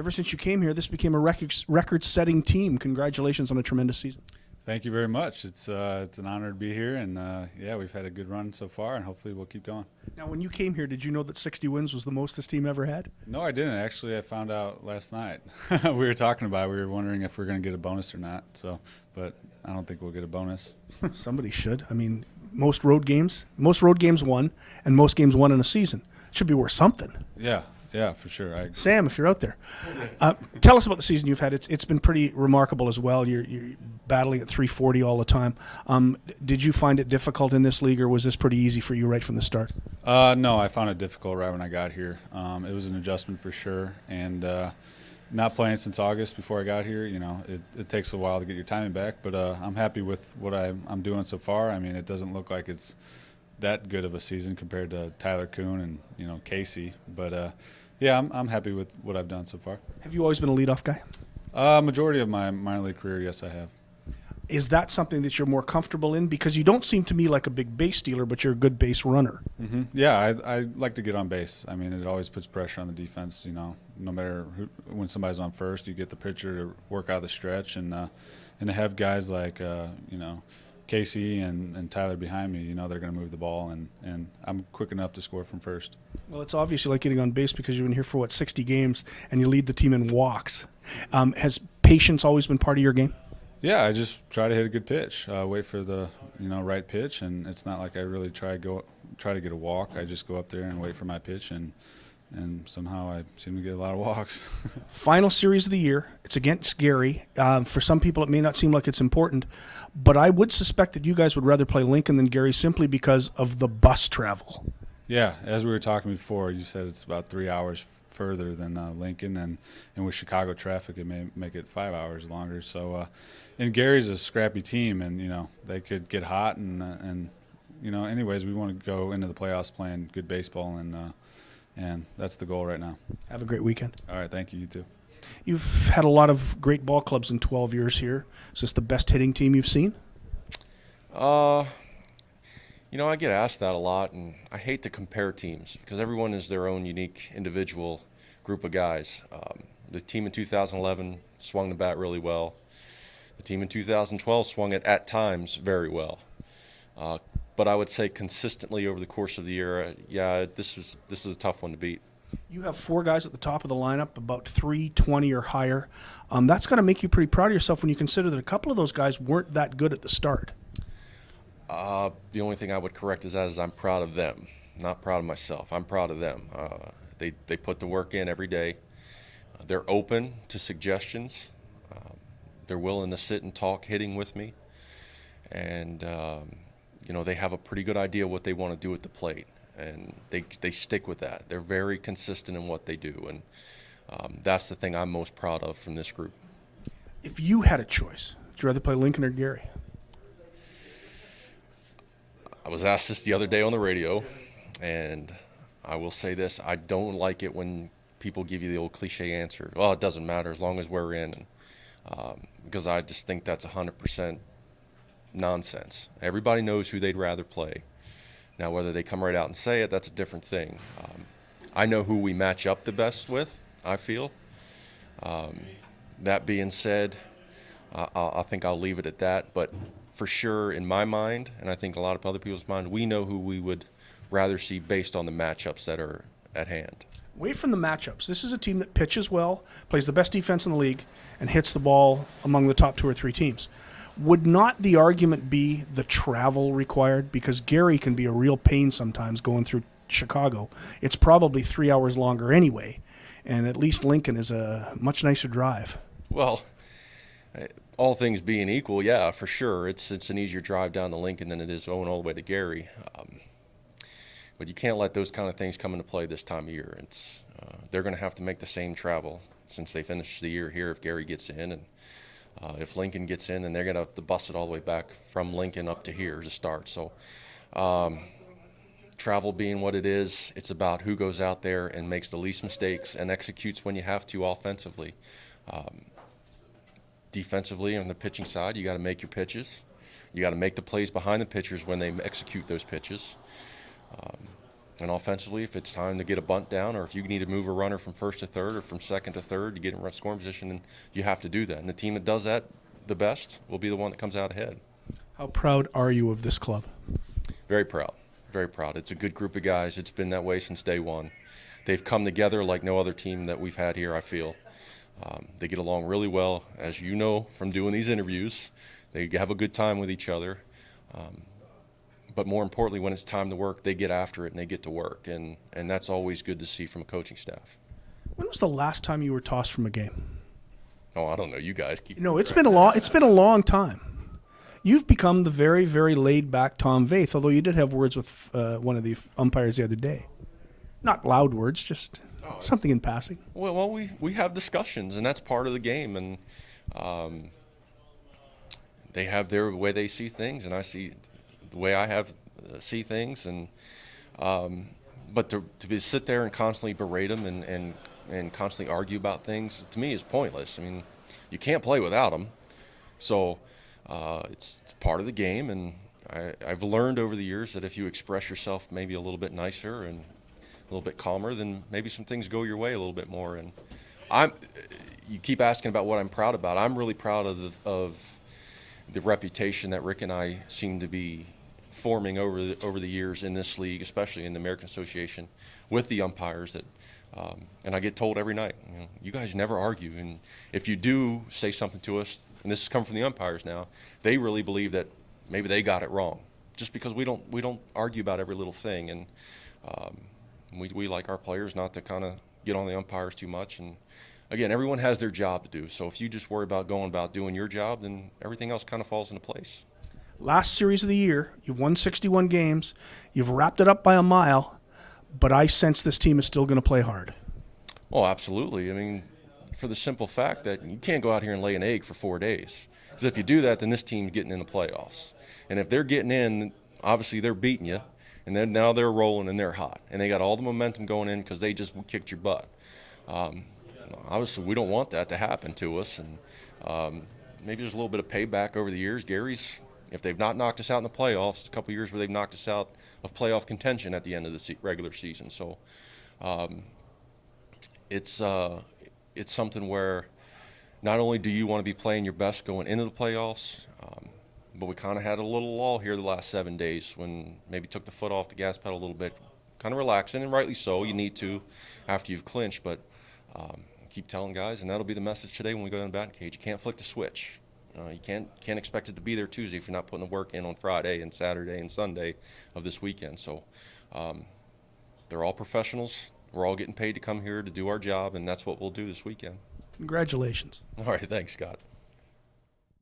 Ever since you came here, this became a record-setting team. Congratulations on a tremendous season. Thank you very much. It's an honor to be here, and yeah, we've had a good run so far, and hopefully we'll keep going. Now, when you came here, did you know that 60 wins was the most this team ever had? No, I didn't. Actually, I found out last night. We were talking about it. We were wondering if we were going to get a bonus or not. So, but I don't think we'll get a bonus. Somebody should. I mean, most road games won, and most games won in a season. It should be worth something. Yeah, for sure. I agree. Sam, if you're out there, tell us about the season you've had. It's been pretty remarkable as well. You're battling at 340 all the time. Did you find it difficult in this league, or was this pretty easy for you right from the start? No, I found it difficult right when I got here. It was an adjustment for sure, and not playing since August before I got here, it takes a while to get your timing back. But I'm happy with what I'm doing so far. I mean, it doesn't look like it's that good of a season compared to Tyler Kuhn and Casey, but yeah, I'm happy with what I've done so far. Have you always been a leadoff guy? Majority of my minor league career, yes, I have. Is that something that you're more comfortable in? Because you don't seem to me like a big base stealer, but you're a good base runner. Mm-hmm. Yeah, I like to get on base. I mean, it always puts pressure on the defense. No matter when somebody's on first, you get the pitcher to work out of the stretch, and to have guys like Casey and Tyler behind me, they're going to move the ball, and I'm quick enough to score from first. Well, it's obvious you like getting on base because you've been here for, 60 games, and you lead the team in walks. Has patience always been part of your game? Yeah, I just try to hit a good pitch, wait for the right pitch, and it's not like I really try to get a walk. I just go up there and wait for my pitch, and somehow I seem to get a lot of walks. Final series of the year. It's against Gary. For some people, it may not seem like it's important, but I would suspect that you guys would rather play Lincoln than Gary simply because of the bus travel. Yeah, as we were talking before, you said it's about 3 hours further than Lincoln, and with Chicago traffic, it may make it 5 hours longer. So, and Gary's a scrappy team, and they could get hot, and anyways, we want to go into the playoffs playing good baseball, and that's the goal right now. Have a great weekend. All right, thank you. You too. You've had a lot of great ball clubs in 12 years here. Is this the best hitting team you've seen? I get asked that a lot, and I hate to compare teams because everyone is their own unique individual group of guys. The team in 2011 swung the bat really well. The team in 2012 swung it at times very well. But I would say consistently over the course of the year, this is a tough one to beat. You have 4 guys at the top of the lineup, about 320 or higher. That's got to make you pretty proud of yourself when you consider that a couple of those guys weren't that good at the start. The only thing I would correct is I'm proud of them, not proud of myself. I'm proud of them. They put the work in every day. They're open to suggestions. They're willing to sit and talk hitting with me. And, they have a pretty good idea what they want to do at the plate. And they stick with that. They're very consistent in what they do. And that's the thing I'm most proud of from this group. If you had a choice, would you rather play Lincoln or Gary? I was asked this the other day on the radio, and I will say this. I don't like it when people give you the old cliche answer, well, it doesn't matter as long as we're in, because I just think that's 100% nonsense. Everybody knows who they'd rather play. Now, whether they come right out and say it, that's a different thing. I know who we match up the best with, I feel. That being said, I think I'll leave it at that, but for sure, in my mind, and I think a lot of other people's mind, we know who we would rather see based on the matchups that are at hand. Away from the matchups, this is a team that pitches well, plays the best defense in the league, and hits the ball among the top 2 or 3 teams. Would not the argument be the travel required? Because Gary can be a real pain sometimes going through Chicago. It's probably 3 hours longer anyway, and at least Lincoln is a much nicer drive. Well, all things being equal, yeah, for sure. It's an easier drive down to Lincoln than it is going all the way to Gary. But you can't let those kind of things come into play this time of year. They're going to have to make the same travel since they finish the year here if Gary gets in. And if Lincoln gets in, then they're going to have to bust it all the way back from Lincoln up to here to start. So travel being what it is, it's about who goes out there and makes the least mistakes and executes when you have to offensively. Defensively, on the pitching side, you got to make your pitches. You got to make the plays behind the pitchers when they execute those pitches. And offensively, if it's time to get a bunt down, or if you need to move a runner from first to third or from second to third to get in scoring position, then you have to do that. And the team that does that the best will be the one that comes out ahead. How proud are you of this club? Very proud. Very proud. It's a good group of guys. It's been that way since day one. They've come together like no other team that we've had here, I feel. They get along really well. As you know from doing these interviews, they have a good time with each other. But more importantly, when it's time to work, they get after it and they get to work. And that's always good to see from a coaching staff. When was the last time you were tossed from a game? Oh, I don't know. You guys keep. No, it's been a long time. You've become the very, very laid-back Tom Vaeth, although you did have words with one of the umpires the other day. Not loud words, just something in passing. Well, we have discussions, and that's part of the game. And they have their way they see things, and I see the way I have see things. And but to sit there and constantly berate them and constantly argue about things, to me, is pointless. I mean, you can't play without them. So it's part of the game, and I've learned over the years that if you express yourself maybe a little bit nicer and a little bit calmer, then maybe some things go your way a little bit more. And you keep asking about what I'm proud about. I'm really proud of the reputation that Rick and I seem to be forming over the years in this league, especially in the American Association, with the umpires. That and I get told every night, you guys never argue, and if you do say something to us, and this has come from the umpires now, they really believe that maybe they got it wrong, just because we don't argue about every little thing. And we like our players not to kind of get on the umpires too much. And again, everyone has their job to do. So if you just worry about going about doing your job, then everything else kind of falls into place. Last series of the year, you've won 61 games. You've wrapped it up by a mile, but I sense this team is still going to play hard. Oh, absolutely. I mean, for the simple fact that you can't go out here and lay an egg for 4 days. Because if you do that, then this team's getting in the playoffs. And if they're getting in, obviously they're beating you. And then now they're rolling and they're hot. And they got all the momentum going in because they just kicked your butt. Obviously, we don't want that to happen to us. And maybe there's a little bit of payback over the years. Gary's, if they've not knocked us out in the playoffs, a couple of years where they've knocked us out of playoff contention at the end of the regular season. So it's something where not only do you want to be playing your best going into the playoffs, but we kind of had a little lull here the last 7 days when maybe took the foot off the gas pedal a little bit, kind of relaxing, and rightly so. You need to after you've clinched, but keep telling guys, and that'll be the message today when we go down the batting cage. You can't flick the switch. You can't expect it to be there Tuesday if you're not putting the work in on Friday and Saturday and Sunday of this weekend. So they're all professionals. We're all getting paid to come here to do our job, and that's what we'll do this weekend. Congratulations. All right, thanks, Scott.